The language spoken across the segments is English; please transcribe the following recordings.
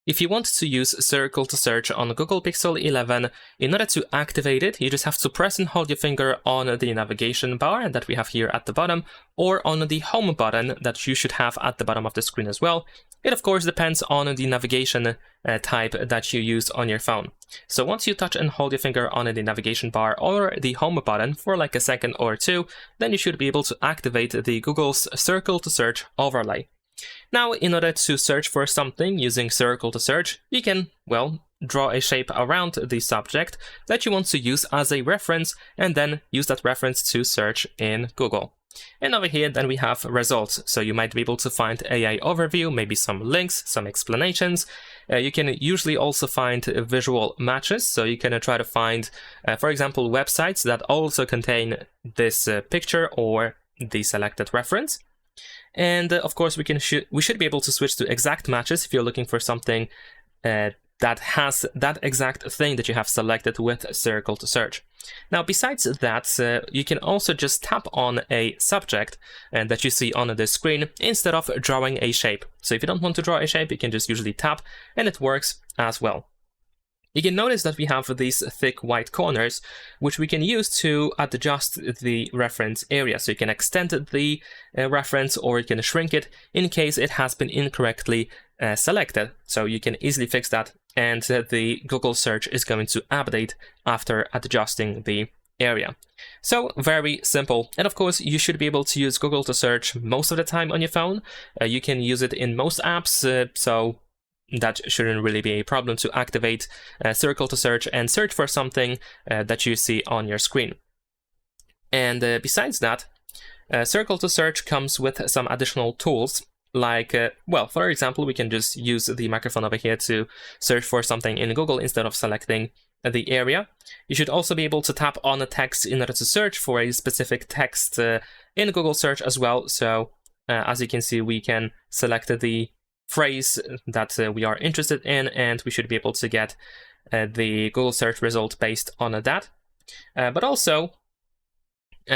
If you want to use Circle to Search on Google Pixel 11, in order to activate it, you just have to press and hold your finger on the navigation bar that we have here at the bottom, or on the home button that you should have at the bottom of the screen as well. It of course depends on the navigation type that you use on your phone. So once you touch and hold your finger on the navigation bar or the home button for like a second or two, then you should be able to activate the Google's Circle to Search overlay. Now, in order to search for something using Circle to Search, you can, well, draw a shape around the subject that you want to use as a reference, and then use that reference to search in Google. And over here, then we have results. So you might be able to find AI overview, maybe some links, some explanations. You can usually also find visual matches. So you can try to find, for example, websites that also contain this picture or the selected reference. And of course, we should be able to switch to exact matches if you're looking for something that has that exact thing that you have selected with Circle to Search. Now, besides that, you can also just tap on a subject that you see on the screen instead of drawing a shape. So if you don't want to draw a shape, you can just usually tap, and it works as well. You can notice that we have these thick white corners, which we can use to adjust the reference area. So you can extend the reference, or you can shrink it in case it has been incorrectly selected. So you can easily fix that, and the Google search is going to update after adjusting the area. So very simple. And of course, you should be able to use Google to Search most of the time on your phone. You can use it in most apps, so that shouldn't really be a problem to activate Circle to Search and search for something that you see on your screen. And besides that, Circle to Search comes with some additional tools, like, well, for example, we can just use the microphone over here to search for something in Google instead of selecting the area. You should also be able to tap on a text in order to search for a specific text in Google search as well. So as you can see, we can select the phrase that we are interested in, and we should be able to get the Google search result based on that. But also,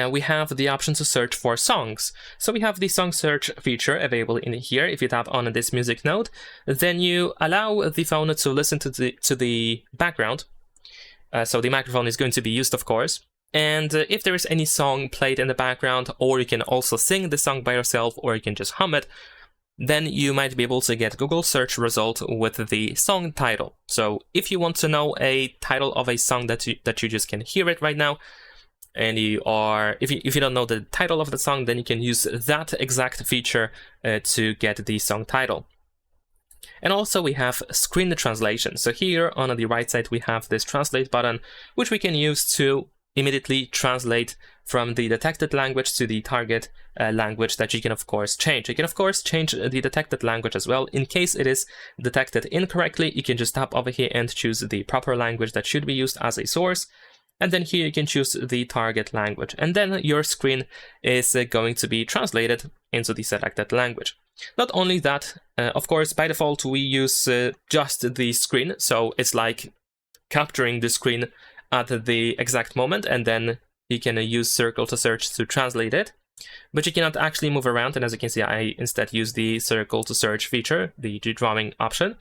we have the option to search for songs. So we have the song search feature available in here. If you tap on this music node, then you allow the phone to listen to the background. So the microphone is going to be used, of course. And if there is any song played in the background, or you can also sing the song by yourself, or you can just hum it, then you might be able to get Google search result with the song title. So if you want to know a title of a song that you just can hear it right now, and if you don't know the title of the song, then you can use that exact feature to get the song title. And also we have screen translation. So here on the right side, we have this translate button, which we can use to immediately translate from the detected language to the target language that you can of course change. You can of course change the detected language as well. In case it is detected incorrectly, you can just tap over here and choose the proper language that should be used as a source. And then here you can choose the target language. And then your screen is going to be translated into the selected language. Not only that, of course, by default, we use just the screen. So it's like capturing the screen at the exact moment, and then you can use Circle to Search to translate it. But you cannot actually move around, and as you can see, I instead use the Circle to Search feature, the drawing option.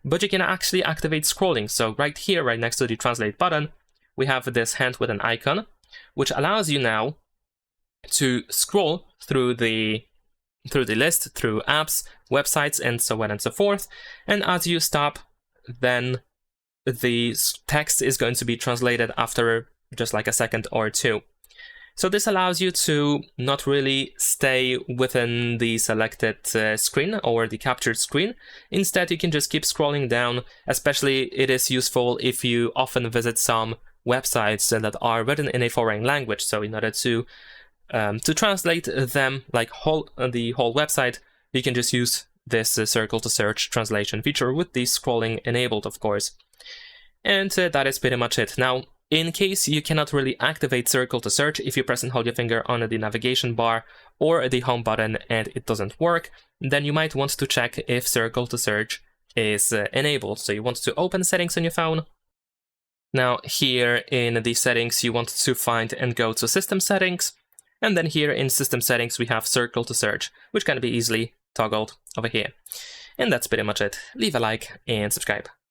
But you can actually activate scrolling. So right here, right next to the translate button, we have this hand with an icon, which allows you now to scroll through the list, through apps, websites, and so on and so forth. And as you stop, then the text is going to be translated after just like a second or two. So this allows you to not really stay within the selected screen or the captured screen. Instead, you can just keep scrolling down. Especially it is useful if you often visit some websites that are written in a foreign language. So in order to translate them, like the whole website, you can just use this Circle to Search translation feature with the scrolling enabled, of course. And that is pretty much it. Now, in case you cannot really activate Circle to Search, if you press and hold your finger on the navigation bar or the home button and it doesn't work, then you might want to check if Circle to Search is enabled. So you want to open settings on your phone. Now here in the settings, you want to find and go to System Settings. And then here in System Settings, we have Circle to Search, which can be easily toggled over here. And that's pretty much it. Leave a like and subscribe.